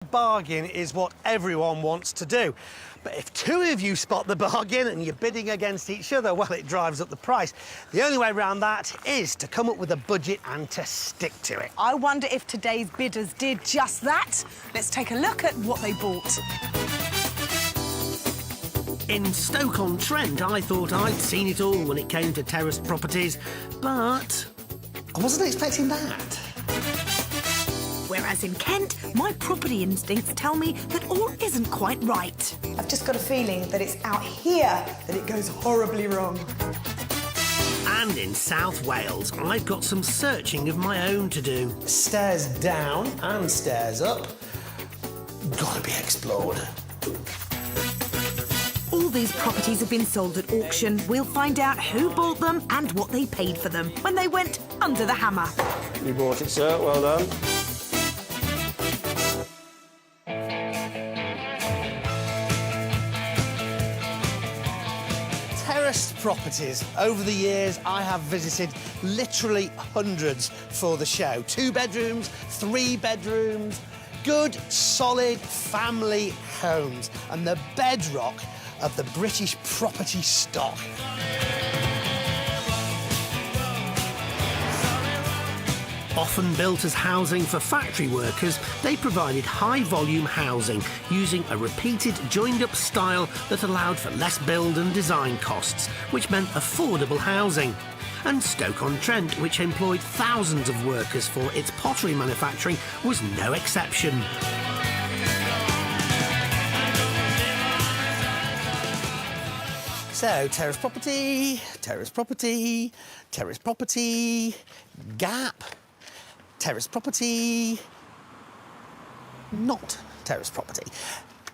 Bargain is what everyone wants to do. But if two of you spot the bargain and you're bidding against each other, well, it drives up the price. The only way around that is to come up with a budget and to stick to it. I wonder if today's bidders did just that. Let's take a look at what they bought. In Stoke-on-Trent, I thought I'd seen it all when it came to terraced properties, but I wasn't expecting that. Whereas in Kent, my property instincts tell me that all isn't quite right. I've just got a feeling that it's out here that it goes horribly wrong. And in South Wales, I've got some searching of my own to do. Stairs down and stairs up. Gotta be explored. All these properties have been sold at auction. We'll find out who bought them and what they paid for them when they went under the hammer. You bought it, sir. Well done. Terraced properties. Over the years, I have visited literally hundreds for the show. 2 bedrooms, 3 bedrooms, good, solid family homes, and the bedrock of the British property stock. Often built as housing for factory workers, they provided high-volume housing using a repeated, joined-up style that allowed for less build and design costs, which meant affordable housing. And Stoke-on-Trent, which employed thousands of workers for its pottery manufacturing, was no exception. So, terrace property, terrace property, terrace property, gap, terrace property, not terrace property.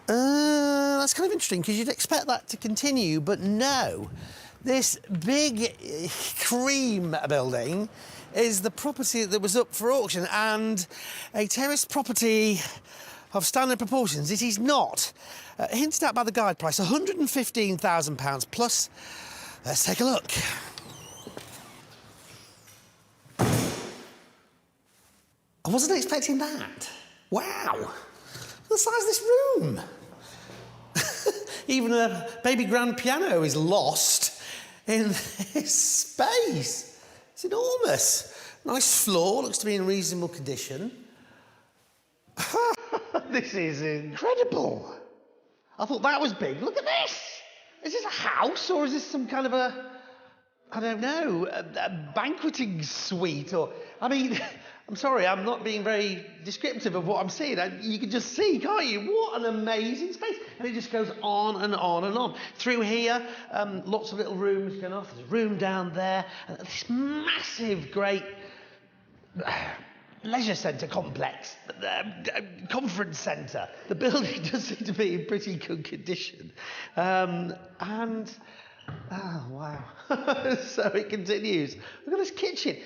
That's kind of interesting because you'd expect that to continue, but no. This big cream building is the property that was up for auction, and a terrace property of standard proportions it is not. Hinted at by the guide price, £115,000 plus. Let's take a look. I wasn't expecting that. Wow. The size of this room. Even a baby grand piano is lost in this space. It's enormous. Nice floor, looks to be in reasonable condition. This is incredible. I thought that was big. Look at this. Is this a house or is this some kind of a, I don't know, a banqueting suite or, I mean, I'm sorry, I'm not being very descriptive of what I'm seeing. You can just see, can't you? What an amazing space. And it just goes on and on and on. Through here, lots of little rooms going off. There's a room down there. And this massive, great leisure centre complex, conference centre. The building does seem to be in pretty good condition. Oh, wow. So it continues. Look at this kitchen.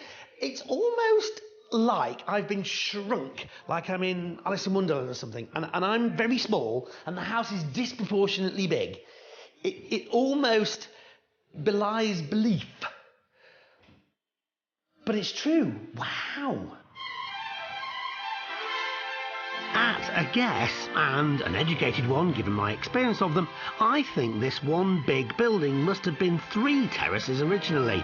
It's almost like I've been shrunk, like I'm in Alice in Wonderland or something, and I'm very small, and the house is disproportionately big. It almost belies belief. But it's true. Wow. At a guess, and an educated one given my experience of them, I think this one big building must have been 3 terraces originally.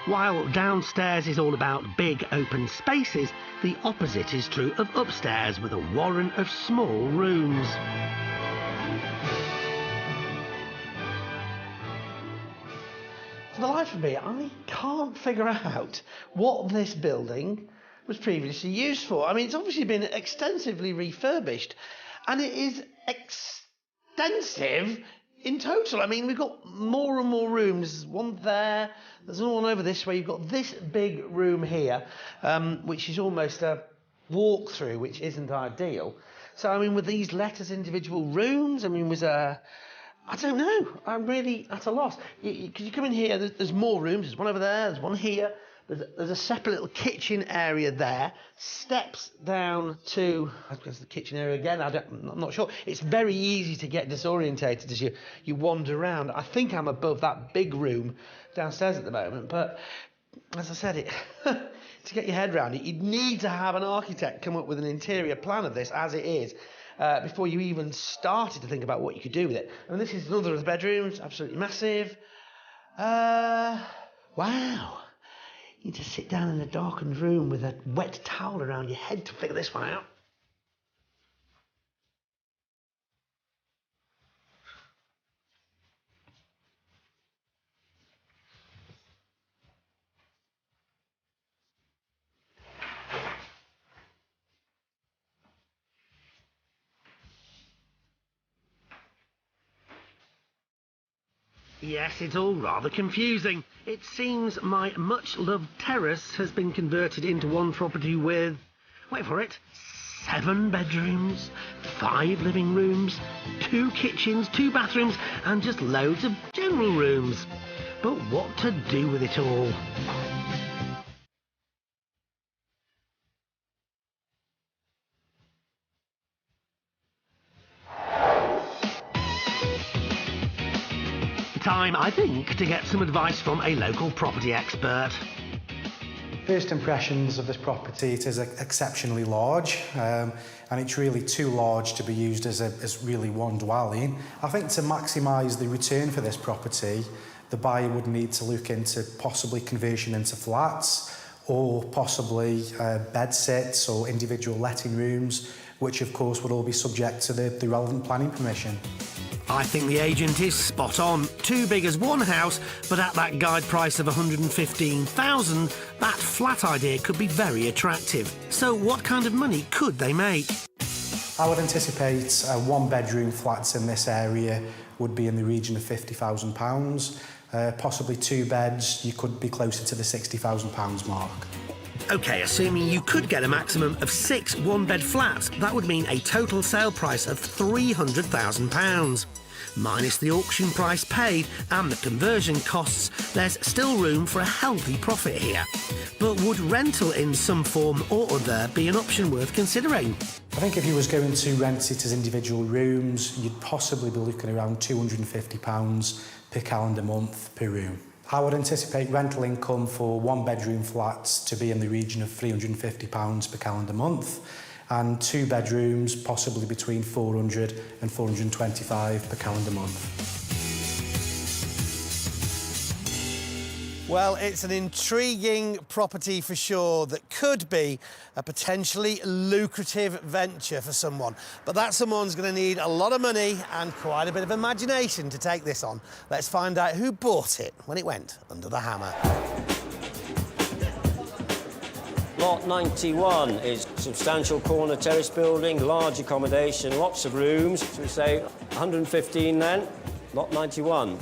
While downstairs is all about big open spaces, the opposite is true of upstairs with a warren of small rooms. For the life of me, I can't figure out what this building was previously used for. I mean, it's obviously been extensively refurbished, and it is extensive in total. I mean, we've got more and more rooms. There's one there, there's one over this way. You've got this big room here, which is almost a walk-through, which isn't ideal. So, I mean, were these let as individual rooms? I mean, I don't know. I'm really at a loss. Because you come in here, there's more rooms. There's one over there, there's one here. There's a separate little kitchen area there. Steps down to, I guess, the kitchen area again. I'm not sure. It's very easy to get disorientated as you wander around. I think I'm above that big room downstairs at the moment. But as I said, to get your head around it, you'd need to have an architect come up with an interior plan of this as it is before you even started to think about what you could do with it. And this is another of the bedrooms, absolutely massive. Wow. You need to sit down in a darkened room with a wet towel around your head to figure this one out. Yes, it's all rather confusing. It seems my much-loved terrace has been converted into one property with, wait for it, 7 bedrooms, 5 living rooms, 2 kitchens, 2 bathrooms, and just loads of general rooms. But what to do with it all? Time, I think, to get some advice from a local property expert. First impressions of this property, it is exceptionally large, and it's really too large to be used as really one dwelling. I think to maximise the return for this property, the buyer would need to look into possibly conversion into flats, or possibly bed sits or individual letting rooms, which of course would all be subject to the relevant planning permission. I think the agent is spot on. Too big as one house, but at that guide price of $115,000, that flat idea could be very attractive. So what kind of money could they make? I would anticipate 1-bedroom flats in this area would be in the region of £50,000. Possibly 2 beds, you could be closer to the £60,000 mark. OK, assuming you could get a maximum of 6 one-bed flats, that would mean a total sale price of £300,000. Minus the auction price paid and the conversion costs, there's still room for a healthy profit here. But would rental in some form or other be an option worth considering? I think if you was going to rent it as individual rooms, you'd possibly be looking around £250 per calendar month per room. I would anticipate rental income for 1-bedroom flats to be in the region of £350 per calendar month, and 2 bedrooms possibly between £400 and £425 per calendar month. Well, it's an intriguing property for sure that could be a potentially lucrative venture for someone. But that someone's going to need a lot of money and quite a bit of imagination to take this on. Let's find out who bought it when it went under the hammer. Lot 91 is substantial corner terrace building, large accommodation, lots of rooms. So we say 115 then. Lot 91.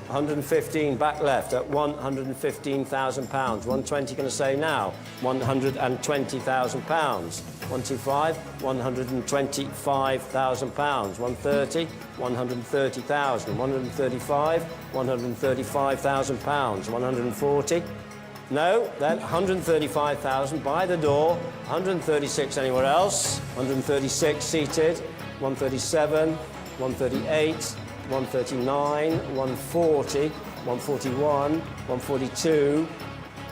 115 back left at £115,000. 120 going to say now, £120,000. 125, £125,000. 130, £130,000. 135, £135,000. 140. No, then 135,000 by the door. 136 anywhere else. 136 seated. 137, 138. 139, 140, 141, 142,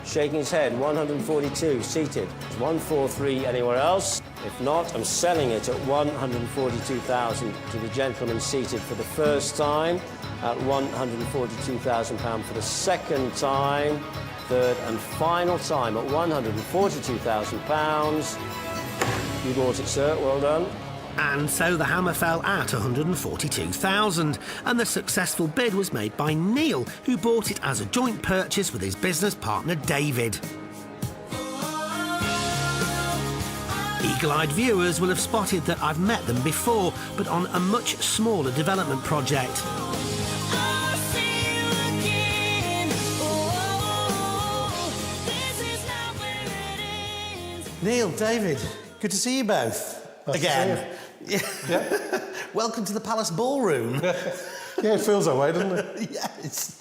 shaking his head, 142, seated. 143 anywhere else? If not, I'm selling it at £142,000 to the gentleman seated for the first time, at £142,000 for the second time, third and final time at £142,000. You bought it, sir, well done. And so the hammer fell at £142,000, and the successful bid was made by Neil, who bought it as a joint purchase with his business partner David. Eagle-eyed viewers will have spotted that I've met them before, but on a much smaller development project. Neil, David, good to see you both. Nice again. To see you. Yeah. Welcome to the Palace Ballroom. Yeah, it feels that way, doesn't it? Yes.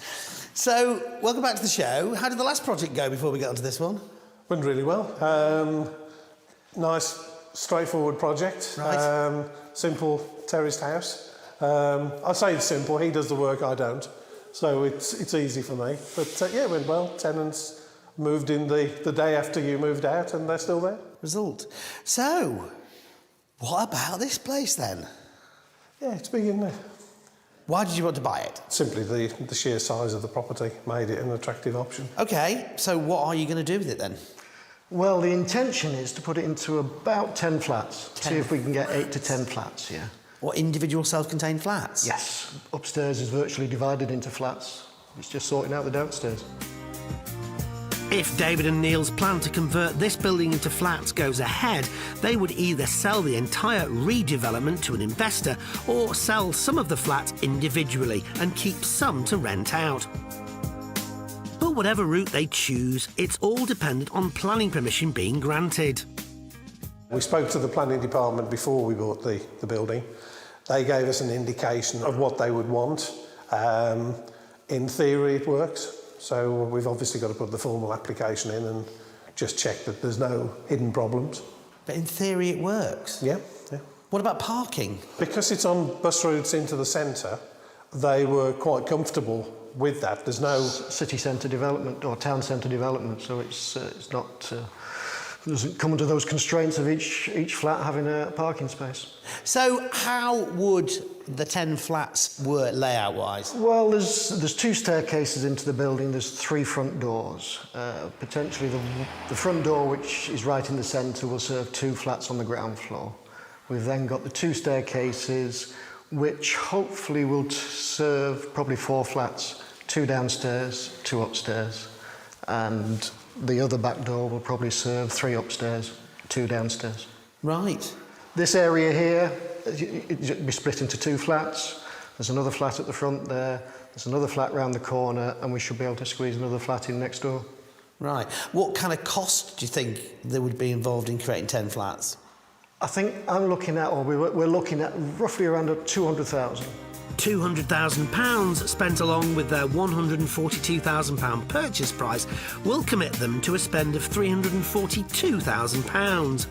So, welcome back to the show. How did the last project go before we get onto this one? Went really well. Nice, straightforward project. Right. Simple terraced house. I say it's simple. He does the work, I don't. So it's easy for me. But yeah, it went well. Tenants moved in the day after you moved out, and they're still there. Result. So, what about this place then? Yeah, it's big, isn't it? Why did you want to buy it? Simply the sheer size of the property made it an attractive option. OK, so what are you going to do with it then? Well, the intention is to put it into about 10 flats. See if we can get 8 to 10 flats, yeah. What, individual self-contained flats? Yes. Upstairs is virtually divided into flats. It's just sorting out the downstairs. If David and Neil's plan to convert this building into flats goes ahead, they would either sell the entire redevelopment to an investor or sell some of the flats individually and keep some to rent out. But whatever route they choose, it's all dependent on planning permission being granted. We spoke to the planning department before we bought the building. They gave us an indication of what they would want. In theory, it works. So we've obviously got to put the formal application in and just check that there's no hidden problems. But in theory, it works? Yeah, yeah. What about parking? Because it's on bus routes into the centre, they were quite comfortable with that. There's no city centre development or town centre development, so it's not doesn't come under those constraints of each flat having a parking space. So how would the 10 flats work layout-wise? Well, there's 2 staircases into the building. There's 3 front doors. Potentially the front door, which is right in the centre, will serve 2 flats on the ground floor. We've then got the 2 staircases, which hopefully will serve probably 4 flats, 2 downstairs, 2 upstairs, and the other back door will probably serve 3 upstairs, 2 downstairs. Right. This area here, it'll be split into 2 flats. There's another flat at the front there, there's another flat round the corner, and we should be able to squeeze another flat in next door. Right. What kind of cost do you think there would be involved in creating 10 flats? I think I'm looking at, or we're looking at roughly around 200,000. £200,000 spent along with their £142,000 purchase price will commit them to a spend of £342,000.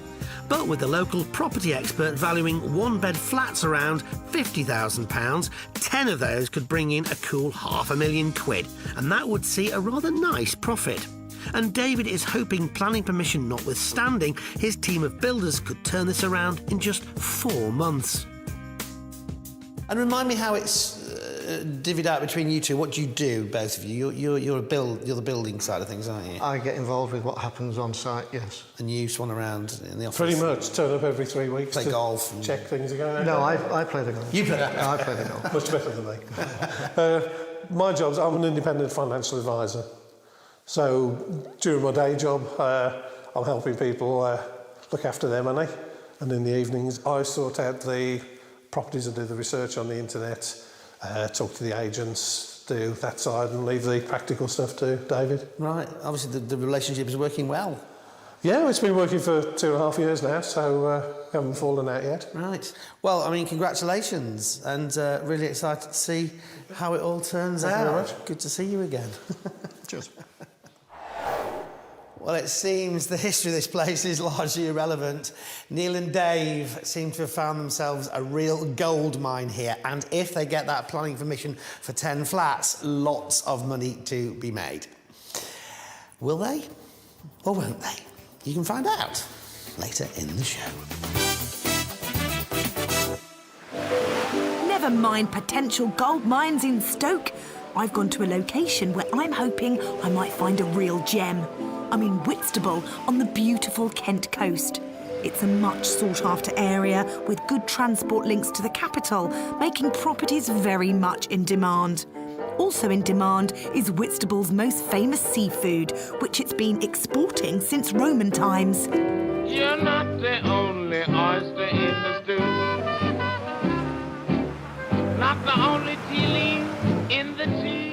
But with the local property expert valuing 1-bed flats around £50,000, 10 of those could bring in a cool £500,000, and that would see a rather nice profit. And David is hoping, planning permission notwithstanding, his team of builders could turn this around in just 4 months. And remind me how it's divvied out between you two. What do you do, both of you? You're the building side of things, aren't you? I get involved with what happens on site, yes. And you swan around in the office? pretty much turn up every 3 weeks play to golf and check things are going on. No, I play the golf. You play I play the golf. Much better than me. My job's, I'm an independent financial advisor. So during my day job, I'm helping people look after their money. And in the evenings, I sort out the properties and do the research on the internet, talk to the agents, do that side and leave the practical stuff to David. Right. Obviously, the relationship is working well. Yeah, it's been working for 2.5 years now, so haven't fallen out yet. Right. Well, I mean, congratulations, and really excited to see how it all turns out. Thank you very much. Good to see you again. Cheers. Well, it seems the history of this place is largely irrelevant. Neil and Dave seem to have found themselves a real gold mine here, and if they get that planning permission for 10 flats, lots of money to be made. Will they? Or won't they? You can find out later in the show. Never mind potential gold mines in Stoke. I've gone to a location where I'm hoping I might find a real gem. I'm in Whitstable on the beautiful Kent coast. It's a much sought-after area with good transport links to the capital, making properties very much in demand. Also in demand is Whitstable's most famous seafood, which it's been exporting since Roman times. You're not the only oyster in the stew, not the only tea leaf in the tea.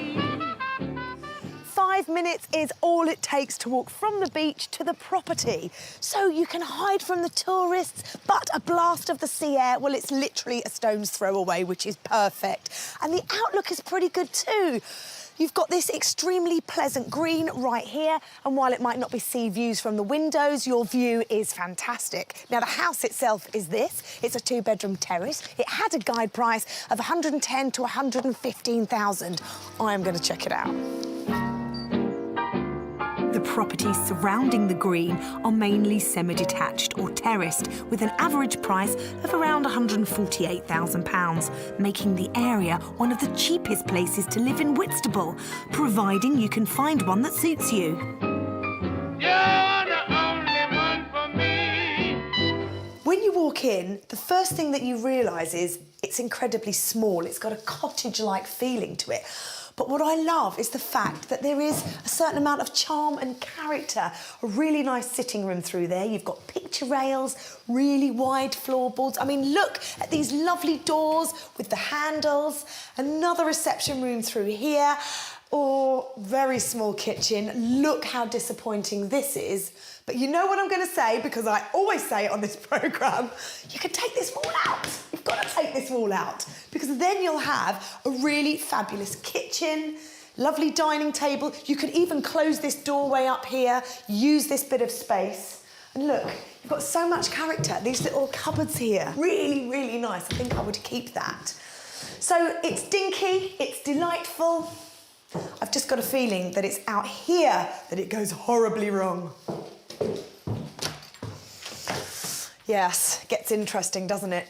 5 minutes is all it takes to walk from the beach to the property. So you can hide from the tourists, but a blast of the sea air, well, it's literally a stone's throw away, which is perfect. And the outlook is pretty good too. You've got this extremely pleasant green right here, and while it might not be sea views from the windows, your view is fantastic. Now, the house itself is this. It's a 2-bedroom terrace. It had a guide price of 110 to 115,000. I am going to check it out. The properties surrounding the green are mainly semi-detached or terraced, with an average price of around £148,000, making the area one of the cheapest places to live in Whitstable, providing you can find one that suits you. You're the only one for me. When you walk in, the first thing that you realise is it's incredibly small. It's got a cottage-like feeling to it. But what I love is the fact that there is a certain amount of charm and character. A really nice sitting room through there. You've got picture rails, really wide floorboards. I mean, look at these lovely doors with the handles. Another reception room through here. Or very small kitchen. Look how disappointing this is. But you know what I'm going to say, because I always say it on this programme, you can take this wall out. You've got to take this wall out, because then you'll have a really fabulous kitchen, lovely dining table. You could even close this doorway up here, use this bit of space. And look, you've got so much character. These little cupboards here, really, really nice. I think I would keep that. So it's dinky, it's delightful. I've just got a feeling that it's out here that it goes horribly wrong. Yes, it gets interesting, doesn't it?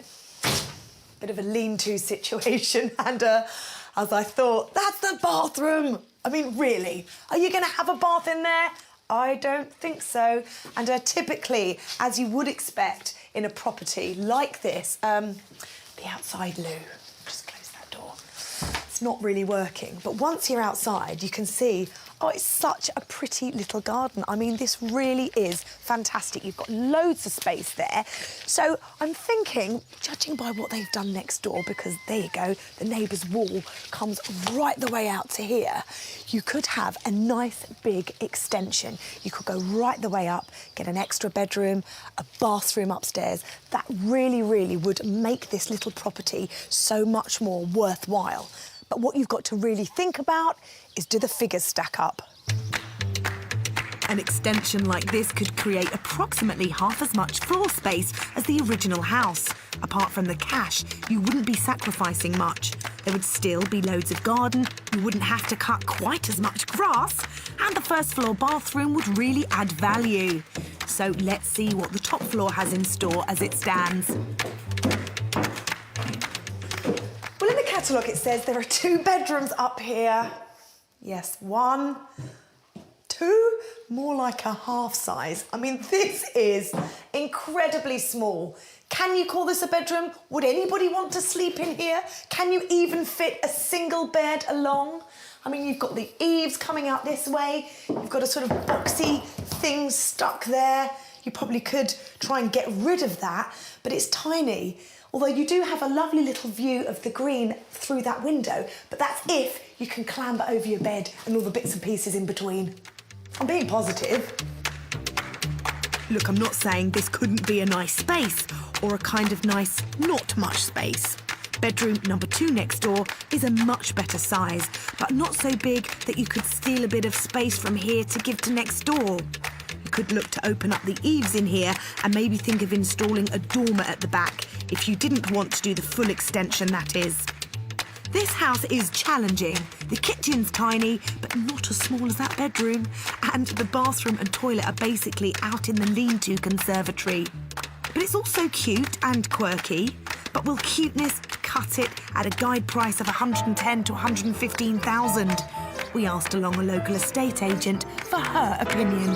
Bit of a lean-to situation, and as I thought, that's the bathroom. I mean, really, are you going to have a bath in there? I don't think so. And typically, as you would expect in a property like this, the outside loo. Just close that door. It's not really working, but once you're outside, you can see, oh, it's such a pretty little garden. I mean, this really is fantastic. You've got loads of space there. So I'm thinking, judging by what they've done next door, because there you go, the neighbour's wall comes right the way out to here, you could have a nice big extension. You could go right the way up, get an extra bedroom, a bathroom upstairs. That really, really would make this little property so much more worthwhile. But what you've got to really think about is, do the figures stack up? An extension like this could create approximately half as much floor space as the original house. Apart from the cash, you wouldn't be sacrificing much. There would still be loads of garden, you wouldn't have to cut quite as much grass, and the first floor bathroom would really add value. So let's see what the top floor has in store as it stands. Well, in the catalogue it says there are 2 bedrooms up here. Yes, 1, 2, more like a half size. I mean, this is incredibly small. Can you call this a bedroom? Would anybody want to sleep in here? Can you even fit a single bed along? I mean, you've got the eaves coming out this way. You've got a sort of boxy thing stuck there. You probably could try and get rid of that, but it's tiny. Although you do have a lovely little view of the green through that window, but that's if you can clamber over your bed and all the bits and pieces in between. I'm being positive. Look, I'm not saying this couldn't be a nice space, or a kind of nice, not much space. Bedroom number 2 next door is a much better size, but not so big that you could steal a bit of space from here to give to next door. You could look to open up the eaves in here and maybe think of installing a dormer at the back, if you didn't want to do the full extension, that is. This house is challenging. The kitchen's tiny, but not as small as that bedroom. And the bathroom and toilet are basically out in the lean-to conservatory. But it's also cute and quirky. But will cuteness cut it at a guide price of $110,000 to $115,000? We asked along a local estate agent for her opinion.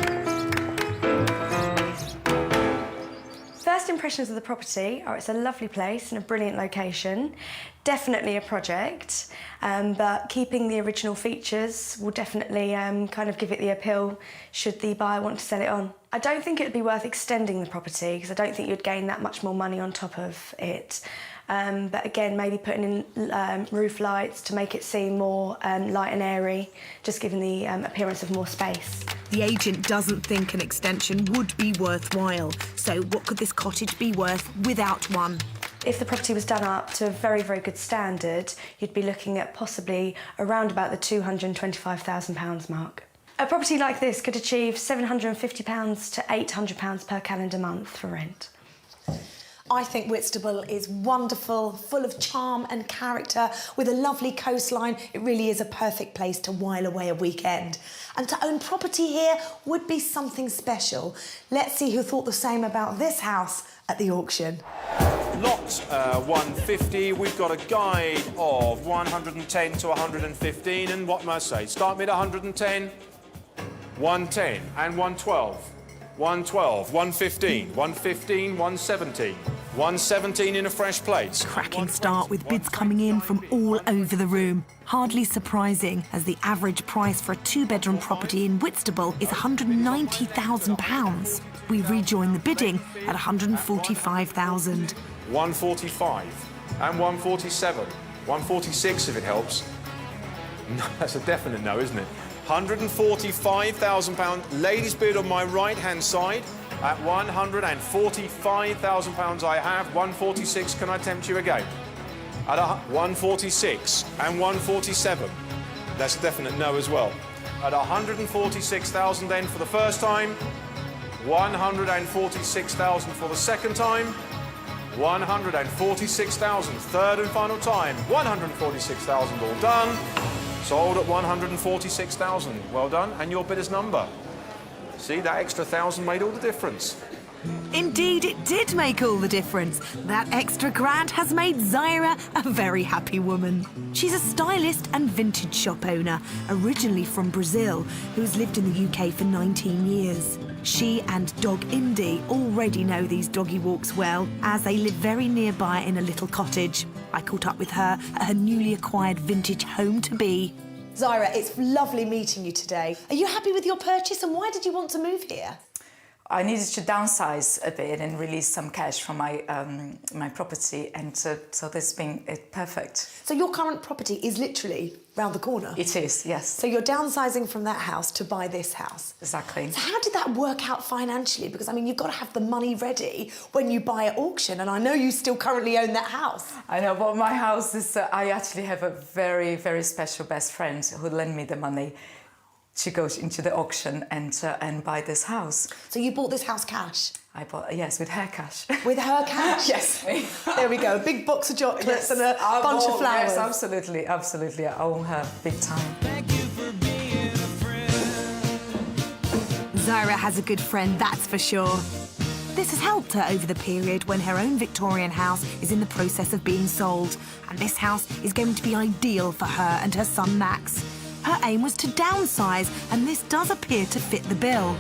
First impressions of the property are it's a lovely place and a brilliant location. Definitely a project, but keeping the original features will definitely kind of give it the appeal should the buyer want to sell it on. I don't think it would be worth extending the property because I don't think you'd gain that much more money on top of it. But again, maybe putting in roof lights to make it seem more light and airy, just giving the appearance of more space. The agent doesn't think an extension would be worthwhile. So what could this cottage be worth without one? If the property was done up to a very, very good standard, you'd be looking at possibly around about the £225,000 mark. A property like this could achieve £750 to £800 per calendar month for rent. I think Whitstable is wonderful, full of charm and character, with a lovely coastline. It really is a perfect place to while away a weekend. And to own property here would be something special. Let's see who thought the same about this house at the auction. Lot 150, we've got a guide of 110 to 115, and what must I say? Start me at 110, 110 and 112, 112, 115, 115, 117, 117 in a fresh place. Cracking start with bids coming in from all over the room. Hardly surprising, as the average price for a two-bedroom property in Whitstable is £190,000. We rejoin the bidding at £145,000. 145 and 147, 146 if it helps. No, that's a definite no, isn't it? £145,000. Ladies bid on my right-hand side at £145,000 I have. 146, can I tempt you again? At 146 and 147. That's a definite no as well. At 146,000 then for the first time. 146,000 for the second time. 146,000, third and final time. 146,000 all done. Sold at 146,000. Well done. And your bidder's number. See, that extra 1,000 made all the difference. Indeed, it did make all the difference. That extra grand has made Zaira a very happy woman. She's a stylist and vintage shop owner, originally from Brazil, who's lived in the UK for 19 years. She and dog Indy already know these doggy walks well, as they live very nearby in a little cottage. I caught up with her at her newly acquired vintage home-to-be. Zaira, it's lovely meeting you today. Are you happy with your purchase, and why did you want to move here? I needed to downsize a bit and release some cash from my my property, and so this has been perfect. So your current property is literally round the corner? It is, yes. So you're downsizing from that house to buy this house? Exactly. So how did that work out financially? Because, I mean, you've got to have the money ready when you buy at auction, and I know you still currently own that house. I know, but my house is... I actually have a very, very special best friend who lent me the money to go into the auction and buy this house. So you bought this house cash? I bought, yes, with her cash. With her cash? Yes. There we go, a big box of chocolates, yes, and a bunch of flowers. Yes, absolutely, absolutely. I own her big time. Thank you for being a friend. Zaira has a good friend, that's for sure. This has helped her over the period when her own Victorian house is in the process of being sold, and this house is going to be ideal for her and her son Max. Her aim was to downsize, and this does appear to fit the bill.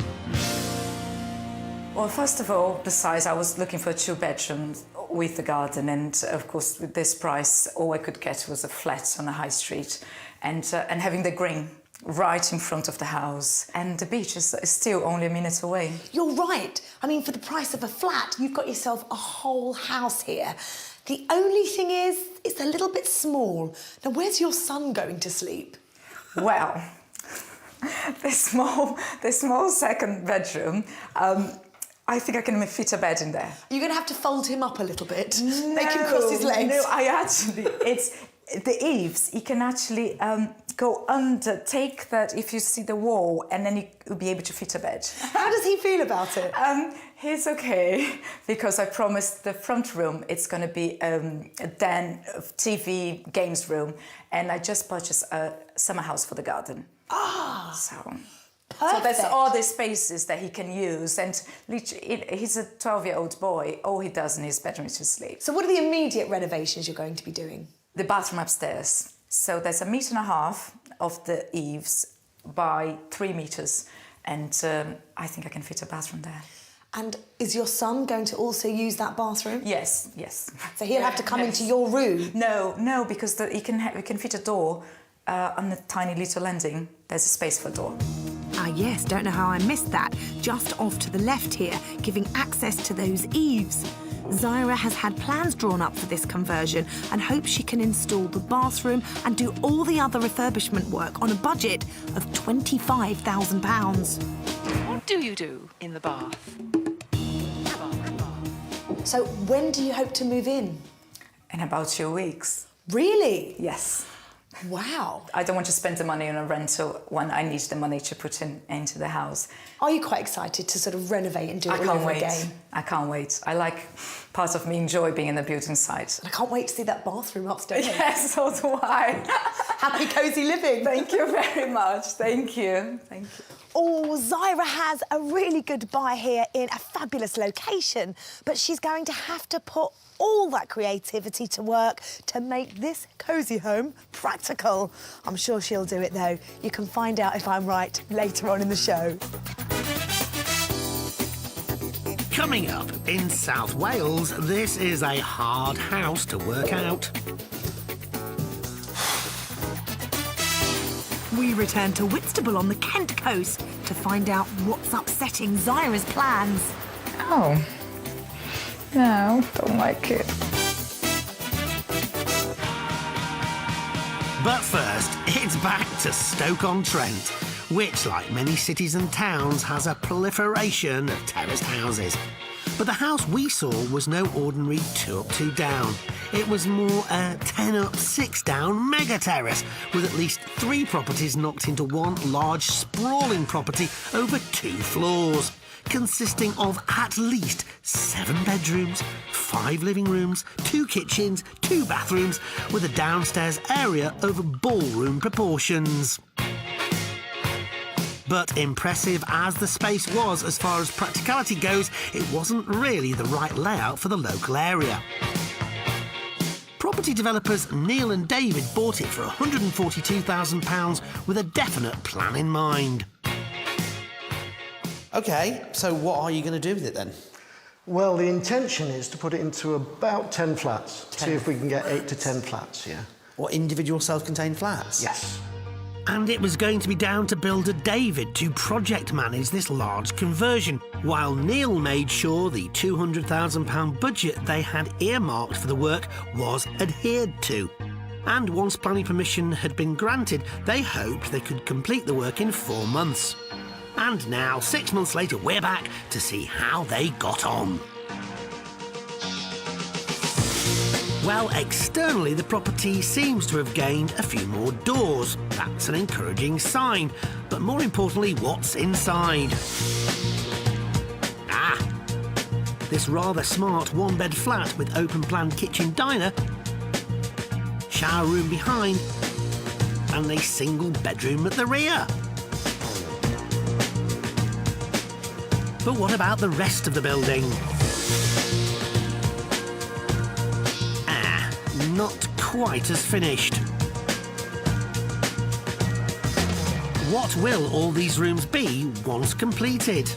Well, first of all, the size, I was looking for a two-bedroom with a garden, and of course, with this price, all I could get was a flat on a high street, and having the green right in front of the house, and the beach is still only a minute away. You're right. I mean, for the price of a flat, you've got yourself a whole house here. The only thing is, it's a little bit small. Now, where's your son going to sleep? Well, the small second bedroom, I think I can fit a bed in there. You're going to have to fold him up a little bit, make him cross his legs. No, it's the eaves. You can actually go under, take that if you see the wall, and then you'll be able to fit a bed. How does he feel about it? He's okay, because I promised the front room it's going to be a den of TV games room, and I just purchased a summer house for the garden. Ah, so perfect. that's all the spaces that he can use, and he's a 12-year-old boy. All he does in his bedroom is to sleep. So what are the immediate renovations you're going to be doing? The bathroom upstairs. So there's 1.5 meters of the eaves by 3 meters, and I think I can fit a bathroom there. And is your son going to also use that bathroom? Yes, yes. So he'll have to come into your room? No, because we can fit a door on the tiny little landing. There's a space for a door. Ah yes, don't know how I missed that. Just off to the left here, giving access to those eaves. Zaira has had plans drawn up for this conversion and hopes she can install the bathroom and do all the other refurbishment work on a budget of £25,000. What do you do in the bath? So when do you hope to move in? In about 2 weeks. Really? Yes. Wow. I don't want to spend the money on a rental when I need the money to put into the house. Are you quite excited to sort of renovate and do it all over again? I can't wait. I like, part of me enjoy being in the building site. I can't wait to see that bathroom upstairs. Yes, so do I. Happy, cosy living. Thank you very much. Thank you. Thank you. Oh, Zyra has a really good buy here in a fabulous location, but she's going to have to put all that creativity to work to make this cosy home practical. I'm sure she'll do it, though. You can find out if I'm right later on in the show. Coming up, in South Wales, this is a hard house to work out. We return to Whitstable on the Kent coast to find out what's upsetting Zyra's plans. Oh. No, don't like it. But first, it's back to Stoke-on-Trent, which, like many cities and towns, has a proliferation of terraced houses. But the house we saw was no ordinary 2 up, 2 down. It was more a 10 up, 6 down mega terrace, with at least 3 properties knocked into one large sprawling property over 2 floors, consisting of at least 7 bedrooms, 5 living rooms, 2 kitchens, 2 bathrooms, with a downstairs area of ballroom proportions. But impressive as the space was as far as practicality goes, it wasn't really the right layout for the local area. Property developers Neil and David bought it for £142,000 with a definite plan in mind. OK, so what are you going to do with it then? Well, the intention is to put it into about 10 flats. 10. See if we can get 8 to 10 flats, yeah. What, individual self-contained flats? Yes. And it was going to be down to builder David to project manage this large conversion, while Neil made sure the £200,000 budget they had earmarked for the work was adhered to. And once planning permission had been granted, they hoped they could complete the work in 4 months. And now, 6 months later, we're back to see how they got on. Well, externally, the property seems to have gained a few more doors. That's an encouraging sign. But more importantly, what's inside? Ah! This rather smart 1-bed flat with open-plan kitchen diner, shower room behind, and a single bedroom at the rear. But what about the rest of the building? Not quite as finished. What will all these rooms be once completed?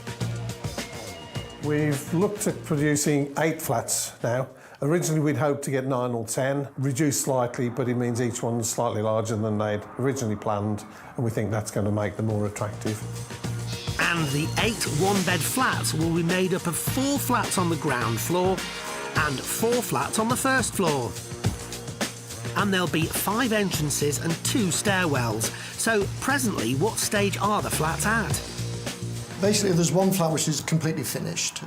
We've looked at producing 8 flats now. Originally we'd hoped to get 9 or 10, reduced slightly, but it means each one's slightly larger than they'd originally planned, and we think that's going to make them more attractive. And the 8 1-bed flats will be made up of 4 flats on the ground floor and 4 flats on the first floor. And there'll be 5 entrances and 2 stairwells. So presently, what stage are the flats at? Basically, there's 1 flat which is completely finished.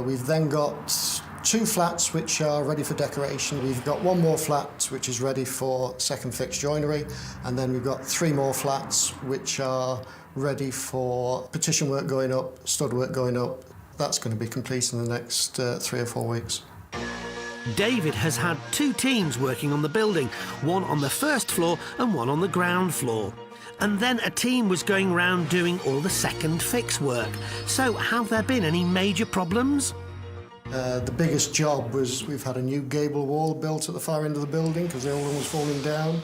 We've then got 2 flats which are ready for decoration. We've got 1 more flat which is ready for second fix joinery, and then we've got 3 more flats which are ready for petition work going up, stud work going up. That's going to be complete in the next 3 or 4 weeks. David has had 2 teams working on the building, one on the first floor and one on the ground floor. And then a team was going round doing all the second fix work. So have there been any major problems? The biggest job was we've had a new gable wall built at the far end of the building because the old one was falling down.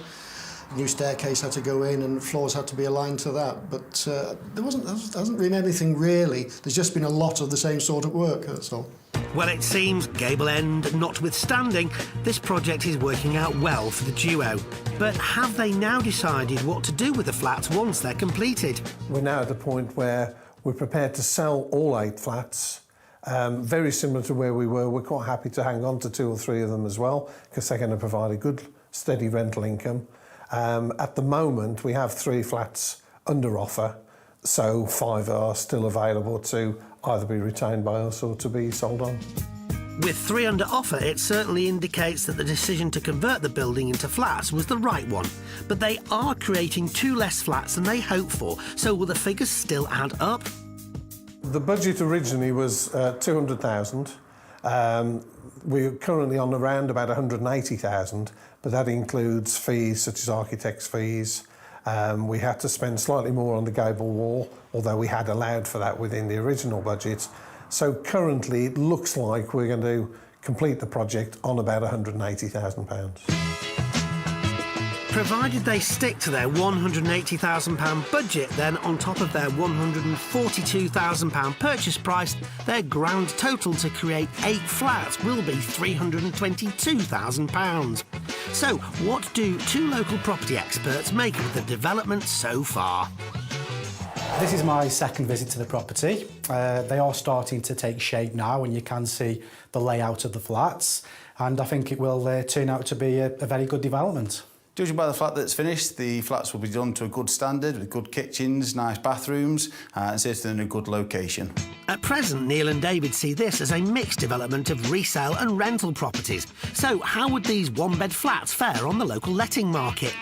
A new staircase had to go in and floors had to be aligned to that. But there hasn't been anything really. There's just been a lot of the same sort of work, that's all. Well, it seems, gable end notwithstanding, this project is working out well for the duo. But have they now decided what to do with the flats once they're completed? We're now at the point where we're prepared to sell all 8 flats. Very similar to where we were. We're quite happy to hang on to 2 or 3 of them as well, because they're going to provide a good, steady rental income. At the moment, we have 3 flats under offer, so 5 are still available to either be retained by us or to be sold on. With 3 under offer, it certainly indicates that the decision to convert the building into flats was the right one. But they are creating 2 less flats than they hoped for, so will the figures still add up? The budget originally was 200,000. We're currently on around about 180,000, but that includes fees such as architects' fees. We had to spend slightly more on the gable wall, although we had allowed for that within the original budget. So currently it looks like we're going to complete the project on about £180,000. Provided they stick to their £180,000 budget, then on top of their £142,000 purchase price, their grand total to create 8 flats will be £322,000. So what do 2 local property experts make of the development so far? This is my second visit to the property. They are starting to take shape now, and you can see the layout of the flats, and I think it will turn out to be a very good development. Judging by the flat that's finished, the flats will be done to a good standard with good kitchens, nice bathrooms, and certainly in a good location. At present, Neil and David see this as a mixed development of resale and rental properties. So how would these 1-bed flats fare on the local letting market?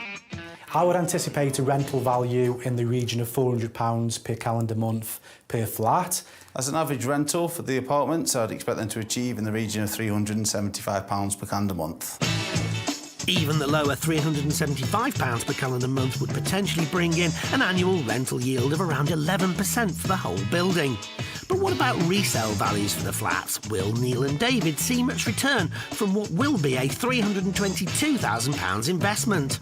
I would anticipate a rental value in the region of £400 per calendar month per flat. As an average rental for the apartments, I'd expect them to achieve in the region of £375 per calendar month. Even the lower £375 per calendar month would potentially bring in an annual rental yield of around 11% for the whole building. But what about resale values for the flats? Will Neil and David see much return from what will be a £322,000 investment?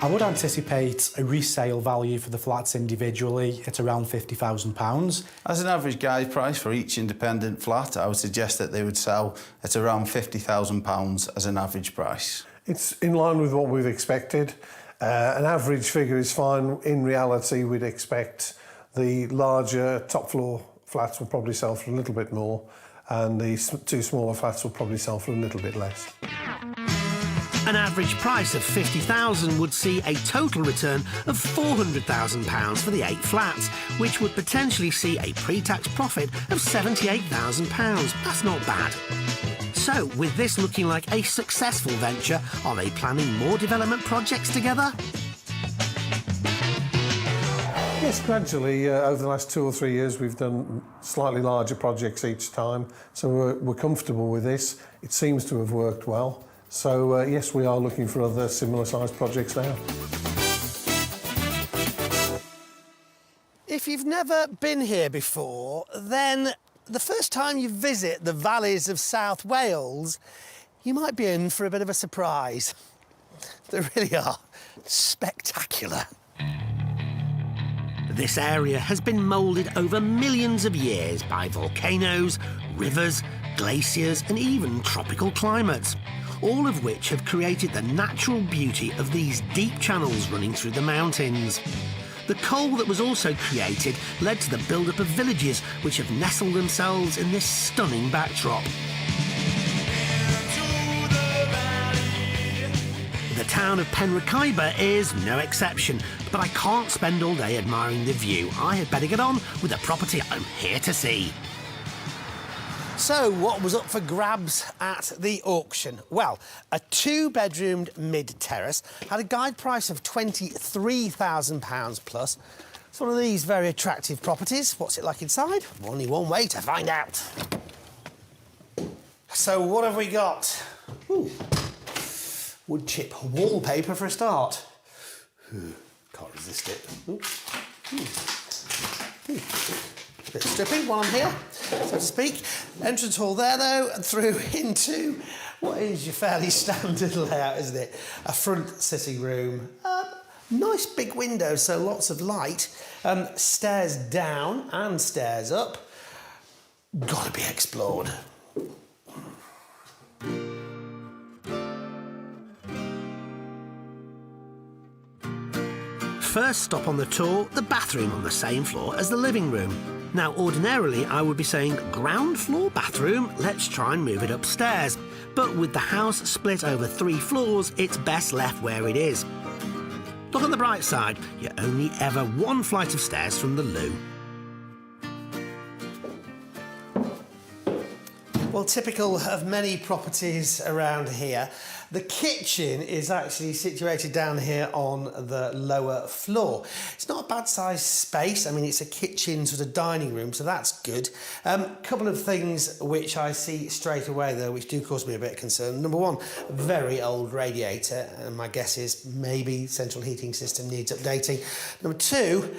I would anticipate a resale value for the flats individually at around £50,000. As an average guide price for each independent flat, I would suggest that they would sell at around £50,000 as an average price. It's in line with what we've expected. An average figure is fine. In reality, we'd expect the larger top floor flats will probably sell for a little bit more, and the 2 smaller flats will probably sell for a little bit less. An average price of £50,000 would see a total return of £400,000 for the 8 flats, which would potentially see a pre-tax profit of £78,000. That's not bad. So, with this looking like a successful venture, are they planning more development projects together? Yes, gradually, over the last 2 or 3 years, we've done slightly larger projects each time, so we're comfortable with this. It seems to have worked well. So, yes, we are looking for other similar-sized projects now. If you've never been here before, then the first time you visit the valleys of South Wales, you might be in for a bit of a surprise. They really are spectacular. This area has been moulded over millions of years by volcanoes, rivers, glaciers and even tropical climates, all of which have created the natural beauty of these deep channels running through the mountains. The coal that was also created led to the build-up of villages which have nestled themselves in this stunning backdrop. The town of Penrhyn is no exception, but I can't spend all day admiring the view. I had better get on with the property I'm here to see. So, what was up for grabs at the auction? Well, a 2-bedroomed mid-terrace had a guide price of £23,000 plus. It's one of these very attractive properties. What's it like inside? Only one way to find out. So, what have we got? Ooh. Wood chip wallpaper for a start. Can't resist it. A bit stripping while I'm here, so to speak. Entrance hall there, though, and through into what is your fairly standard layout, isn't it? A front sitting room. Nice big window, so lots of light. Stairs down and stairs up. Gotta be explored. First stop on the tour, the bathroom on the same floor as the living room. Now, ordinarily, I would be saying ground floor bathroom, let's try and move it upstairs. But with the house split over 3 floors, it's best left where it is. Look on the bright side, you're only ever 1 flight of stairs from the loo. Well, typical of many properties around here, the kitchen is actually situated down here on the lower floor. It's not a bad sized space. I mean, it's a kitchen sort of dining room, so that's good. Couple of things which I see straight away though, which do cause me a bit of concern. Number one, very old radiator, and my guess is maybe central heating system needs updating. Number two,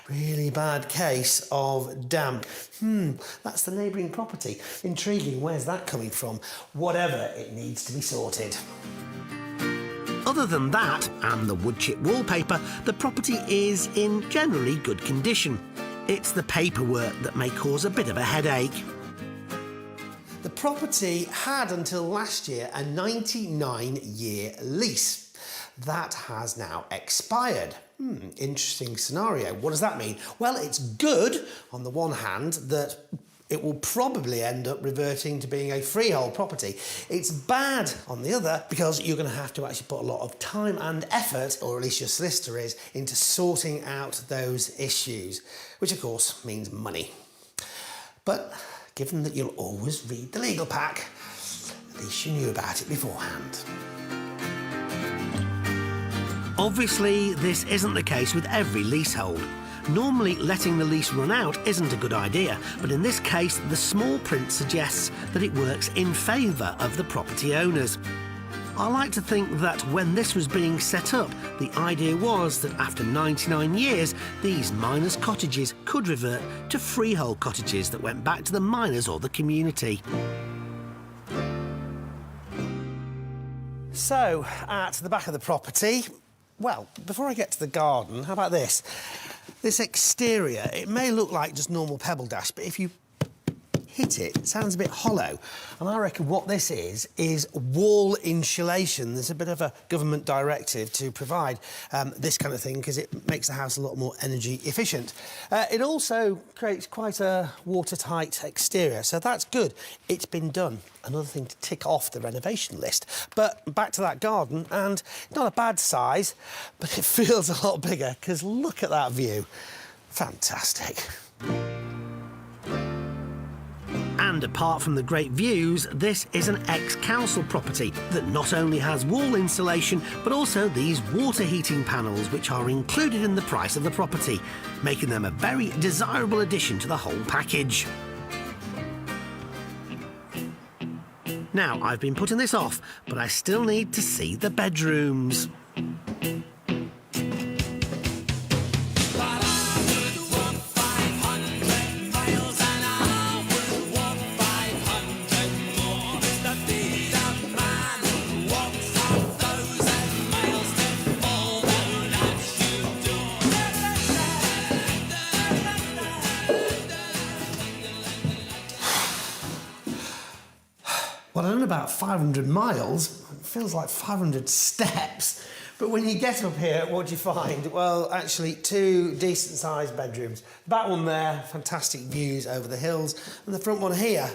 really bad case of damp. That's the neighbouring property. Intriguing, where's that coming from? Whatever, it needs to be sorted. Other than that, and the wood chip wallpaper, the property is in generally good condition. It's the paperwork that may cause a bit of a headache. The property had until last year a 99-year lease. That has now expired. Interesting scenario. What does that mean? Well, it's good on the one hand that it will probably end up reverting to being a freehold property. It's bad on the other because you're going to have to actually put a lot of time and effort, or at least your solicitor is, into sorting out those issues, which of course means money. But given that you'll always read the legal pack, at least you knew about it beforehand. Obviously, this isn't the case with every leasehold. Normally, letting the lease run out isn't a good idea, but in this case, the small print suggests that it works in favour of the property owners. I like to think that when this was being set up, the idea was that after 99 years, these miners' cottages could revert to freehold cottages that went back to the miners or the community. So, at the back of the property, well, before I get to the garden, how about this? This exterior, it may look like just normal pebble dash, but if you hit it, it sounds a bit hollow. And I reckon what this is wall insulation. There's a bit of a government directive to provide this kind of thing because it makes the house a lot more energy efficient. It also creates quite a watertight exterior, so that's good. It's been done. Another thing to tick off the renovation list. But back to that garden, and not a bad size, but it feels a lot bigger because look at that view. Fantastic. And apart from the great views, this is an ex-council property that not only has wall insulation, but also these water heating panels, which are included in the price of the property, making them a very desirable addition to the whole package. Now, I've been putting this off, but I still need to see the bedrooms. Well, I've done about 500 miles. It feels like 500 steps. But when you get up here, what do you find? Well, actually, two decent-sized bedrooms. The back one there, fantastic views over the hills. And the front one here,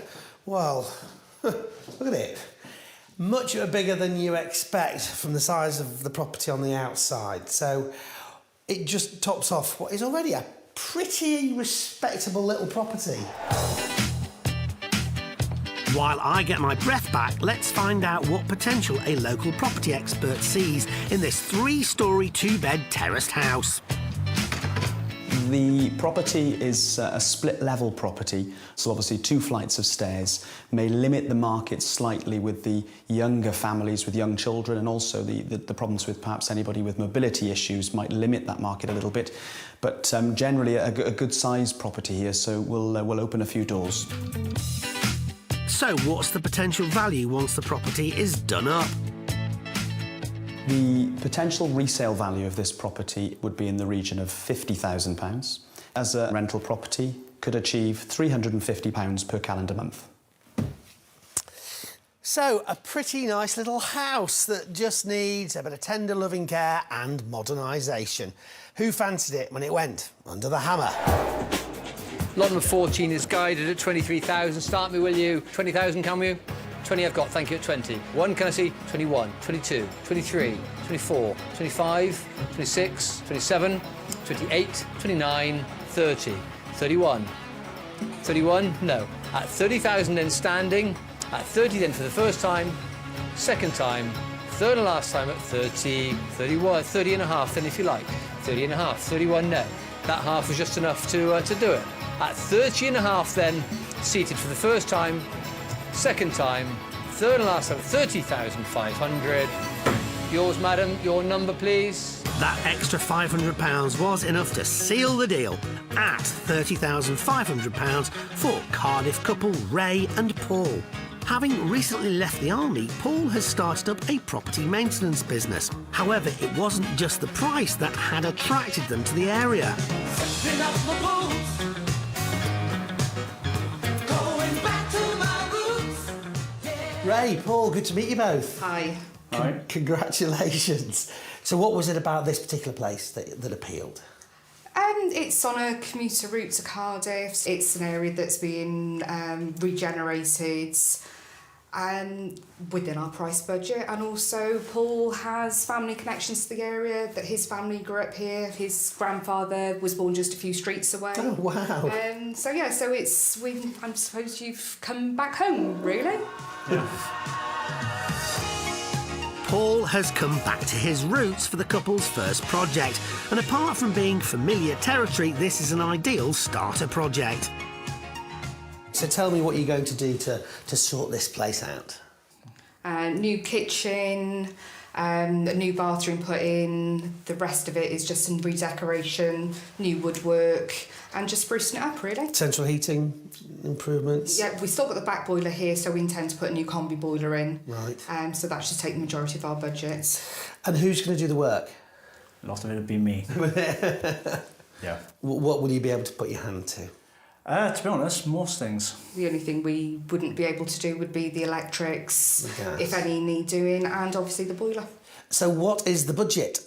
well, look at it. Much bigger than you expect from the size of the property on the outside. So it just tops off what is already a pretty respectable little property. While I get my breath back, let's find out what potential a local property expert sees in this 3-storey, 2-bed terraced house. The property is a split-level property, so obviously 2 flights of stairs may limit the market slightly with the younger families with young children, and also the problems with perhaps anybody with mobility issues might limit that market a little bit. But generally a good-sized property here, so we'll open a few doors. So what's the potential value once the property is done up? The potential resale value of this property would be in the region of £50,000. As a rental property, could achieve £350 per calendar month. So, a pretty nice little house that just needs a bit of tender loving care and modernisation. Who fancied it when it went under the hammer? Lot number 14 is guided at 23,000. Start me, will you? 20,000, can we? 20 I've got, thank you, at 20. 1, can I see? 21, 22, 23, 24, 25, 26, 27, 28, 29, 30, 31. 31? No. At 30,000 then standing, at 30 then for the first time, second time, third and last time at 30, 31, 30 and a half then if you like, 30 and a half, 31 no. That half was just enough to do it. At 30 and a half then, seated for the first time, second time, third and last time, 30,500. Yours, madam, your number, please. That extra £500 was enough to seal the deal at £30,500 for Cardiff couple Ray and Paul. Having recently left the army, Paul has started up a property maintenance business. However, it wasn't just the price that had attracted them to the area. Ray, Paul, good to meet you both. Hi. Congratulations. So what was it about this particular place that appealed? It's on a commuter route to Cardiff. It's an area that's being regenerated within our price budget, and also Paul has family connections to the area, that his family grew up here. His grandfather was born just a few streets away. Oh, wow. So yeah, so I suppose you've come back home, really? Yeah. Paul has come back to his roots for the couple's first project, and apart from being familiar territory, this is an ideal starter project. So tell me what you're going to do to sort this place out. New kitchen, a new bathroom put in. The rest of it is just some redecoration, new woodwork, and just sprucing it up, really. Central heating improvements? Yeah, we've still got the back boiler here, so we intend to put a new combi boiler in. Right. So that should take the majority of our budget. And who's going to do the work? A lot of it would be me. Yeah. What will you be able to put your hand to? To be honest, most things. The only thing we wouldn't be able to do would be the electrics, The gas. if any need doing, and obviously the boiler. So what is the budget?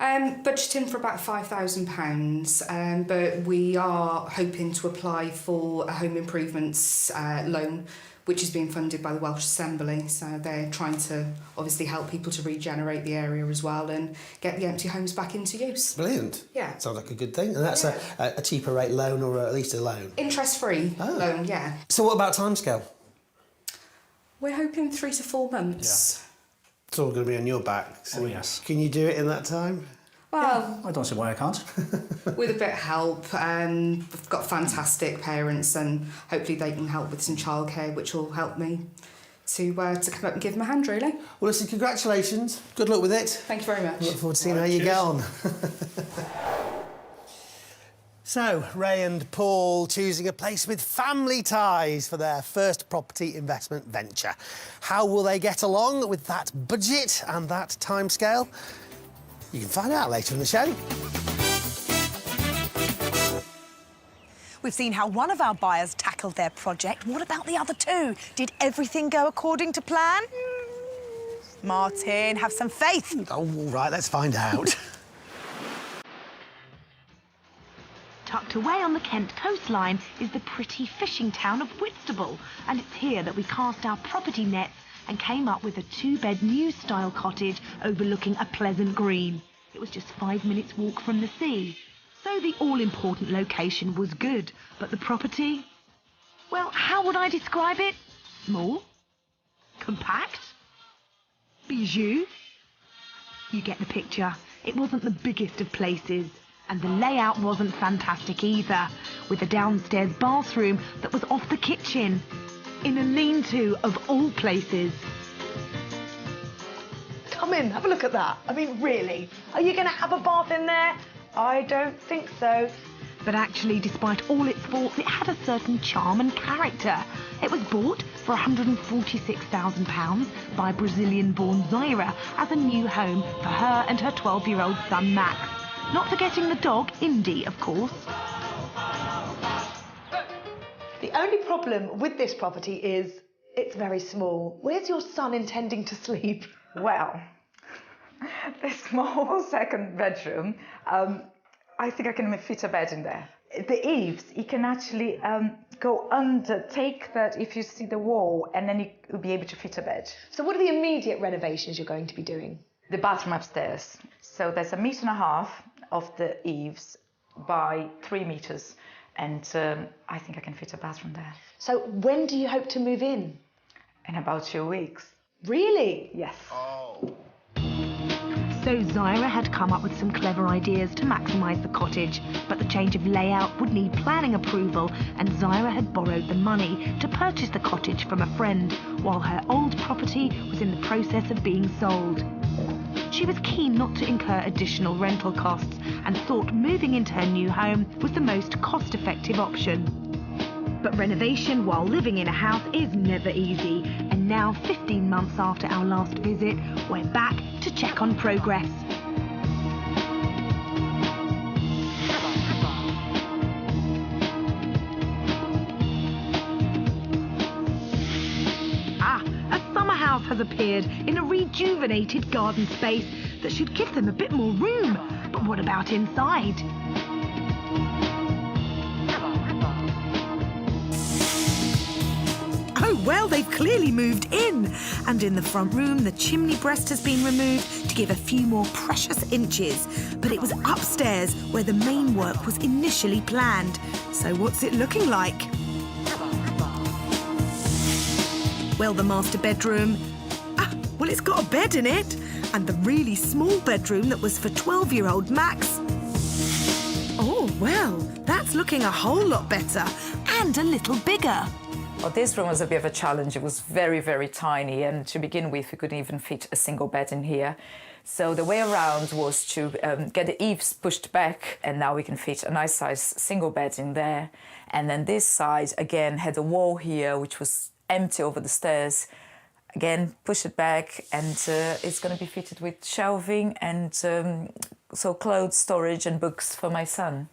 Budgeting for about £5,000, but we are hoping to apply for a home improvements loan, which is being funded by the Welsh Assembly. So they're trying to obviously help people to regenerate the area as well and get the empty homes back into use. Brilliant. Yeah. Sounds like a good thing. And that's a cheaper rate loan, or at least a loan? Interest-free loan, yeah. So what about timescale? We're hoping 3 to 4 months. It's all going to be on your back. So Oh, yes. Can you do it in that time? Well, I don't see why I can't. with a bit of help, we've got fantastic parents, and hopefully they can help with some childcare, which will help me to come up and give them a hand, really. Well, listen, congratulations. Good luck with it. Thank you very much. Look forward to seeing how you get on. So, Ray and Paul choosing a place with family ties for their first property investment venture. How will they get along with that budget and that timescale? You can find out later in the show. We've seen how one of our buyers tackled their project. What about the other two? Did everything go according to plan? Martin, have some faith. Oh, all right, let's find out. Tucked away on the Kent coastline is the pretty fishing town of Whitstable, and it's here that we cast our property nets and came up with a 2-bed new-style cottage overlooking a pleasant green. It was just 5 minutes' walk from the sea. So the all-important location was good, but the property... Well, how would I describe it? Small? Compact? Bijou? You get the picture. It wasn't the biggest of places. And the layout wasn't fantastic either, with a downstairs bathroom that was off the kitchen, in a lean-to of all places. Come in, have a look at that. I mean, really? Are you going to have a bath in there? I don't think so. But actually, despite all its faults, it had a certain charm and character. It was bought for £146,000 by Brazilian-born Zaira as a new home for her and her 12-year-old son, Max. Not forgetting the dog, Indy, of course. The only problem with this property is it's very small. Where's your son intending to sleep? Well, the small second bedroom, I think I can fit a bed in there. The eaves, you can actually go under, take that if you see the wall, and then you'll be able to fit a bed. So what are the immediate renovations you're going to be doing? The bathroom upstairs. So there's 1.5 meters of the eaves by 3 meters. and I think I can fit a bathroom there. So when do you hope to move in? In about 2 weeks. Really? Yes. So Zyra had come up with some clever ideas to maximise the cottage, but the change of layout would need planning approval, and Zyra had borrowed the money to purchase the cottage from a friend, while her old property was in the process of being sold. She was keen not to incur additional rental costs and thought moving into her new home was the most cost-effective option. But renovation while living in a house is never easy, and now 15 months after our last visit, we're back to check on progress. A summer house has appeared in a rejuvenated garden space that should give them a bit more room. But what about inside? Oh, well, they've clearly moved in. And in the front room, the chimney breast has been removed to give a few more precious inches. But it was upstairs where the main work was initially planned. So what's it looking like? Well, the master bedroom... well, it's got a bed in it. And the really small bedroom that was for 12-year-old Max. Oh, well, that's looking a whole lot better. And a little bigger. Well, this room was a bit of a challenge. It was very, very tiny, and to begin with, we couldn't even fit a single bed in here. So the way around was to get the eaves pushed back, and now we can fit a nice size single bed in there. And then this side, again, had a wall here, which was empty over the stairs. Again, push it back, and it's going to be fitted with shelving and so clothes storage and books for my son.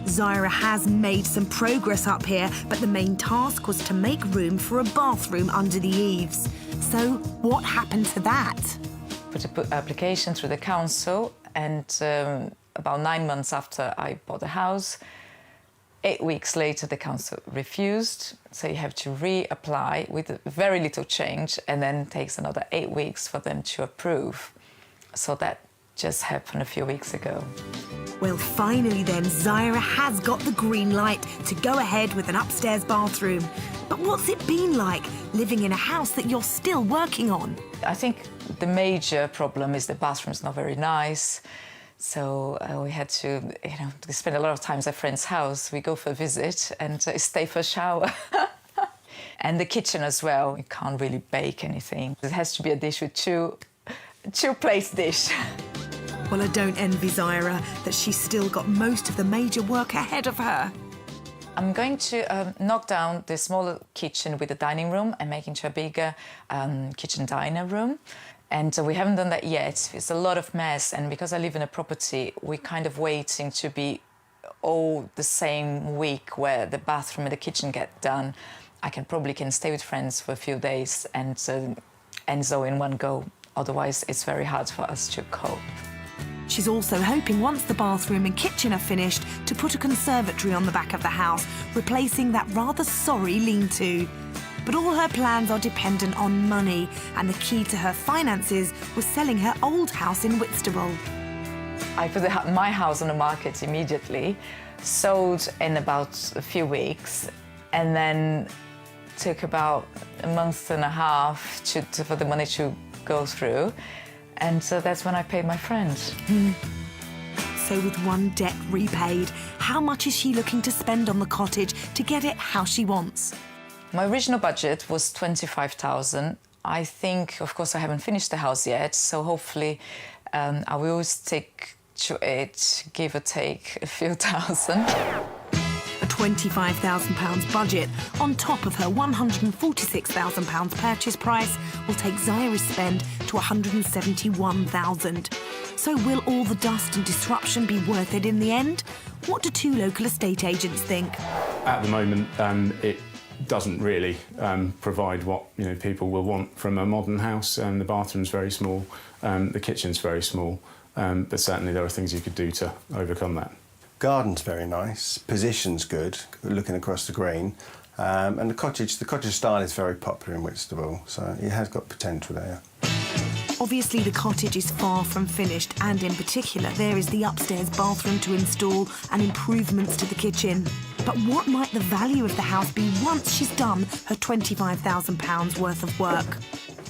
Zyra has made some progress up here, but the main task was to make room for a bathroom under the eaves. So what happened to that? Put an application through the council, and about 9 months after I bought the house, 8 weeks later the council refused, so you have to reapply with very little change, and then it takes another 8 weeks for them to approve. So that just happened a few weeks ago. Well, finally then, Zyra has got the green light to go ahead with an upstairs bathroom. But what's it been like, living in a house that you're still working on? I think the major problem is the bathroom's not very nice. So we had to, spend a lot of time at a friend's house. We go for a visit and stay for a shower. And the kitchen as well. You can't really bake anything. It has to be a dish with two-place dish. Well, I don't envy Zyra that she's still got most of the major work ahead of her. I'm going to knock down the smaller kitchen with the dining room and make into a bigger kitchen diner room. And we haven't done that yet. It's a lot of mess, and because I live in a property, we're kind of waiting to be all the same week where the bathroom and the kitchen get done. I can stay with friends for a few days and Zoe in one go. Otherwise, it's very hard for us to cope. She's also hoping once the bathroom and kitchen are finished to put a conservatory on the back of the house, replacing that rather sorry lean-to. But all her plans are dependent on money, and the key to her finances was selling her old house in Whitstable. I put my house on the market immediately, sold in about a few weeks, and then took about a month and a half for the money to go through. And so that's when I paid my friend. So with one debt repaid, how much is she looking to spend on the cottage to get it how she wants? My original budget was 25,000. I think, of course, I haven't finished the house yet, so hopefully I will stick to it, give or take a few thousand. A £25,000 budget on top of her £146,000 purchase price will take Zyra's spend to £171,000. So will all the dust and disruption be worth it in the end? What do two local estate agents think? At the moment, it doesn't really provide what people will want from a modern house. The bathroom's very small, the kitchen's very small, but certainly there are things you could do to overcome that. Garden's very nice, position's good, looking across the green, and the cottage style is very popular in Whitstable, so it has got potential there. Obviously, the cottage is far from finished, and in particular, there is the upstairs bathroom to install and improvements to the kitchen. But what might the value of the house be once she's done her £25,000 worth of work?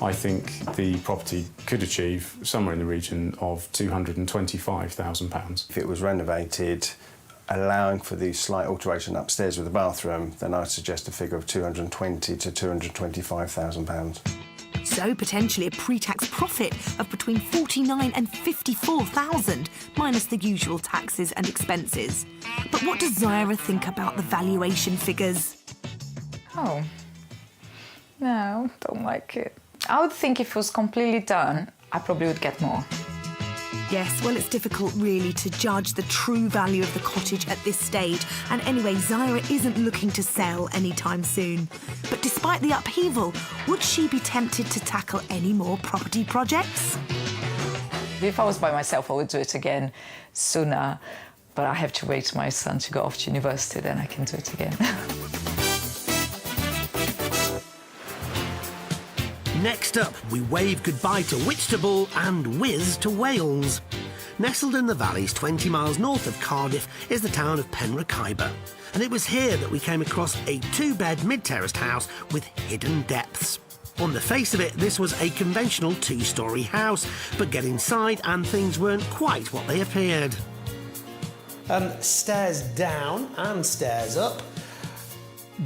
I think the property could achieve somewhere in the region of £225,000. If it was renovated, allowing for the slight alteration upstairs with the bathroom, then I'd suggest a figure of £220,000 to £225,000. So potentially a pre-tax profit of between £49,000 and £54,000, minus the usual taxes and expenses. But what does Zyra think about the valuation figures? Oh, no, don't like it. I would think if it was completely done, I probably would get more. Yes, well, it's difficult really to judge the true value of the cottage at this stage. And anyway, Zyra isn't looking to sell anytime soon. But despite the upheaval, would she be tempted to tackle any more property projects? If I was by myself, I would do it again sooner. But I have to wait for my son to go off to university, then I can do it again. Next up, we wave goodbye to Whitstable and whiz to Wales. Nestled in the valleys 20 miles north of Cardiff is the town of Penrhyn, and it was here that we came across a two-bed mid-terraced house with hidden depths. On the face of it, this was a conventional two-storey house, but get inside and things weren't quite what they appeared. Stairs down and stairs up.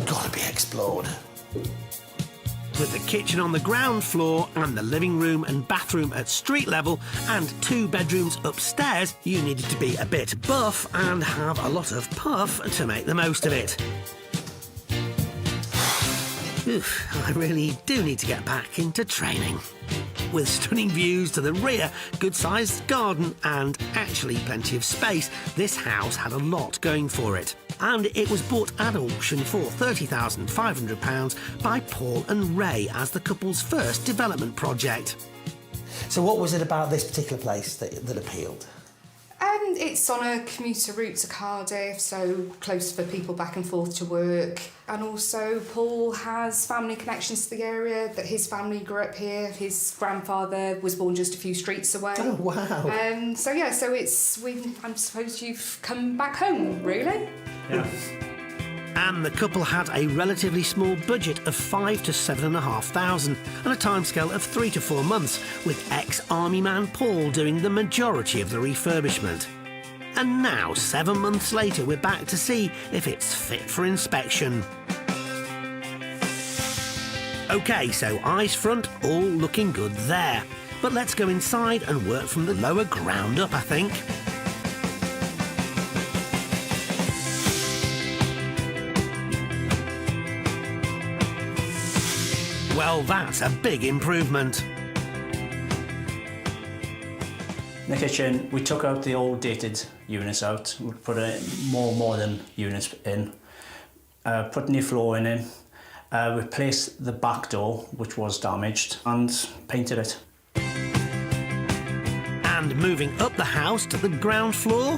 Gotta be explored. With the kitchen on the ground floor and the living room and bathroom at street level and 2 bedrooms upstairs, you needed to be a bit buff and have a lot of puff to make the most of it. Oof, I really do need to get back into training. With stunning views to the rear, good-sized garden and actually plenty of space, this house had a lot going for it. And it was bought at auction for £30,500 by Paul and Ray as the couple's first development project. So what was it about this particular place that appealed? It's on a commuter route to Cardiff, so close for people back and forth to work. And also Paul has family connections to the area, that his family grew up here. His grandfather was born just a few streets away. Oh, wow. I suppose you've come back home, really? Yeah. And the couple had a relatively small budget of £5,000 to £7,500 and a timescale of 3 to 4 months, with ex-army man Paul doing the majority of the refurbishment. And now, 7 months later, we're back to see if it's fit for inspection. OK, so eyes front, all looking good there. But let's go inside and work from the lower ground up, I think. Well, that's a big improvement. In the kitchen, we took out the old dated units out, we put a more modern units in, put new flooring in, replaced the back door, which was damaged, and painted it. And moving up the house to the ground floor.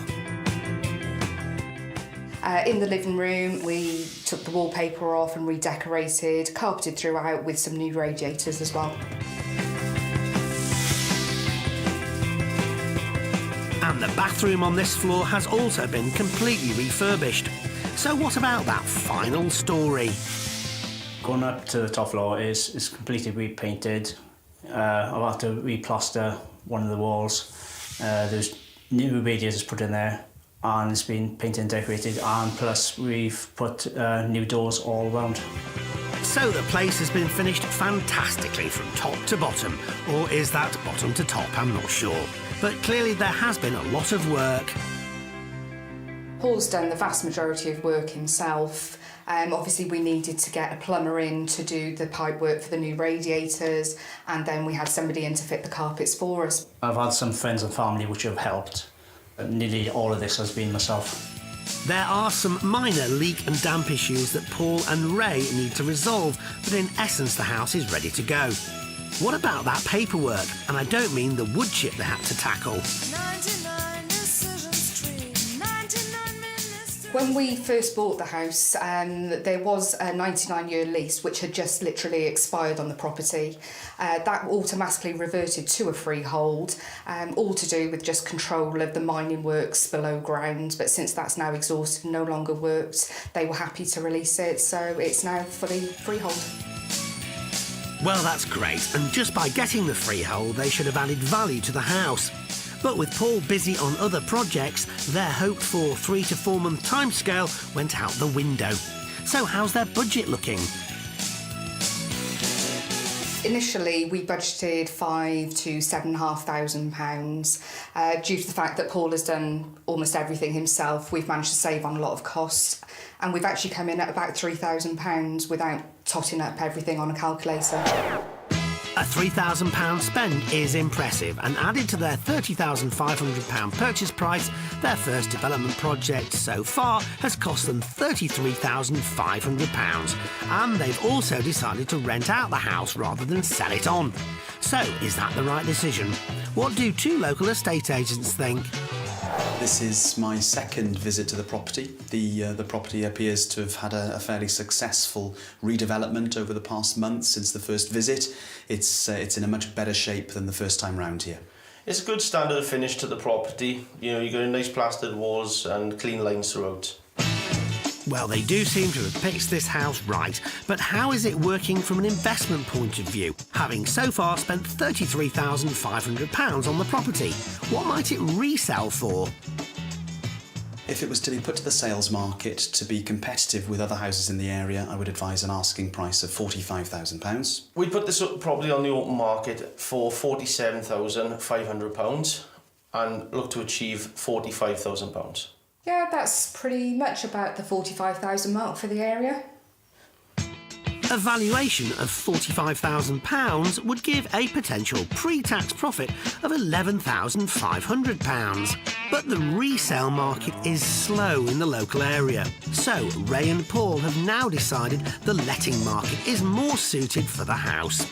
In the living room, we took the wallpaper off and redecorated, carpeted throughout with some new radiators as well. And the bathroom on this floor has also been completely refurbished. So what about that final story? Going up to the top floor is completely repainted. I've had to replaster one of the walls. There's new radiators put in there, and it's been painted and decorated, and plus we've put new doors all around. So the place has been finished fantastically from top to bottom, or is that bottom to top? I'm not sure. But clearly there has been a lot of work. Paul's done the vast majority of work himself. Obviously we needed to get a plumber in to do the pipe work for the new radiators, and then we had somebody in to fit the carpets for us. I've had some friends and family which have helped. Nearly all of this has been myself. There are some minor leak and damp issues that Paul and Ray need to resolve, but in essence the house is ready to go. What about that paperwork? And I don't mean the wood chip they had to tackle. When we first bought the house, there was a 99-year lease which had just literally expired on the property. That automatically reverted to a freehold, all to do with just control of the mining works below ground. But since that's now exhausted and no longer worked, they were happy to release it, so it's now fully freehold. Well, that's great, and just by getting the freehold, they should have added value to the house. But with Paul busy on other projects, their hoped-for 3 to 4 month timescale went out the window. So how's their budget looking? Initially, we budgeted £5,000 to £7,500. Due to the fact that Paul has done almost everything himself, we've managed to save on a lot of costs, and we've actually come in at about £3,000 without totting up everything on a calculator. A £3,000 spend is impressive, and added to their £30,500 purchase price, their first development project so far has cost them £33,500. And they've also decided to rent out the house rather than sell it on. So, is that the right decision? What do 2 local estate agents think? This is my second visit to the property. The property appears to have had a fairly successful redevelopment over the past month since the first visit. It's in a much better shape than the first time round here. It's a good standard of finish to the property. You know, you've got nice plastered walls and clean lines throughout. Well, they do seem to have picked this house right, but how is it working from an investment point of view? Having so far spent £33,500 on the property, what might it resell for? If it was to be put to the sales market to be competitive with other houses in the area, I would advise an asking price of £45,000. We put this property on the open market for £47,500 and look to achieve £45,000. Yeah, that's pretty much about the 45,000 mark for the area. A valuation of £45,000 would give a potential pre-tax profit of £11,500. But the resale market is slow in the local area. So Ray and Paul have now decided the letting market is more suited for the house.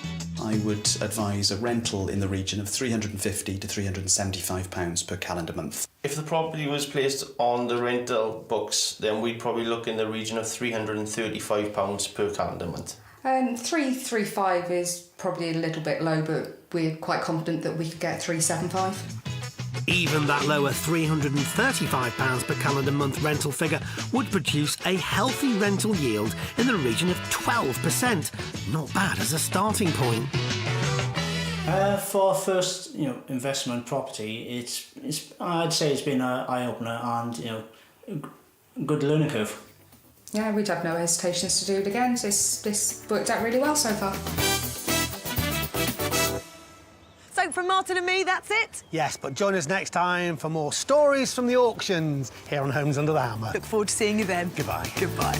I would advise a rental in the region of £350 to £375 per calendar month. If the property was placed on the rental books, then we'd probably look in the region of £335 per calendar month. 335 is probably a little bit low, but we're quite confident that we could get 375. Even that lower £335 per calendar month rental figure would produce a healthy rental yield in the region of 12%. Not bad as a starting point. For our first, investment property, I'd say it's been an eye-opener and, a good learning curve. Yeah, we'd have no hesitations to do it again. This worked out really well so far. So from Martin and me, that's it. Yes, but join us next time for more stories from the auctions here on Homes Under the Hammer. Look forward to seeing you then. Goodbye. Goodbye.